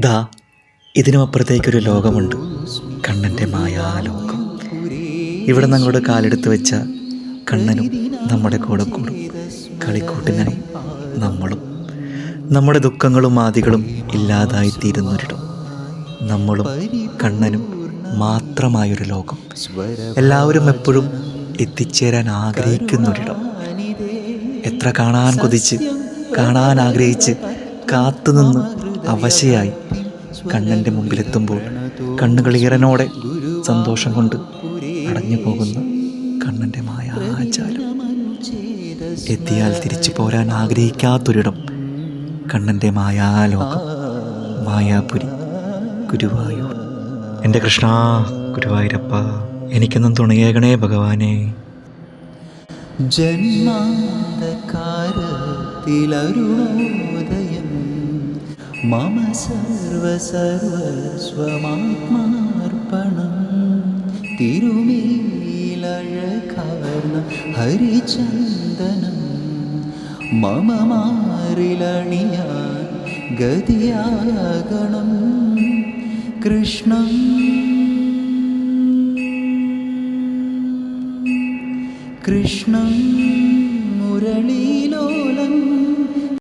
ദാ ഇതിനുമപ്പുറത്തേക്കൊരു ലോകമുണ്ട്, കണ്ണൻ്റെ മായാലോകം. ഇവിടെ ഞങ്ങളുടെ കാലെടുത്ത് വെച്ച കണ്ണനും നമ്മുടെ കൂടെ കൂടും, കളിക്കൂട്ടിനായി നമ്മളും. നമ്മുടെ ദുഃഖങ്ങളും ആദികളും ഇല്ലാതായിത്തീരുന്നൊരിടം, നമ്മളും കണ്ണനും മാത്രമായൊരു ലോകം. എല്ലാവരും എപ്പോഴും എത്തിച്ചേരാൻ ആഗ്രഹിക്കുന്നൊരിടം. എത്ര കാണാൻ കൊതിച്ച്, കാണാൻ ആഗ്രഹിച്ച്, കാത്തുനിന്ന് അവശയായി കണ്ണൻ്റെ മുമ്പിലെത്തുമ്പോൾ കണ്ണുകൾ ഈറനോടെ സന്തോഷം കൊണ്ട് അടഞ്ഞു പോകുന്ന കണ്ണൻ്റെ മായാജാലം. എത്തിയാൽ തിരിച്ചു പോരാൻ ആഗ്രഹിക്കാത്തൊരിടം, കണ്ണൻ്റെ മായാലോകം, മായാപുരി, ഗുരുവായൂർ. എൻ്റെ കൃഷ്ണ ഗുരുവായൂരപ്പ, എനിക്കെന്നും തുണയേകണേ ഭഗവാനെ. ജന്മാന്തകാരത്തിലരുണോദയം മമ സർവസ്വമാത്മാർപ്പണം. തിരുമേലഴകാർന്ന ഹരിചന്ദനം മമ മാറിലണിയാൻ ഗതിയാകണം. കൃഷ്ണം കൃഷ്ണം മുരളീലോലം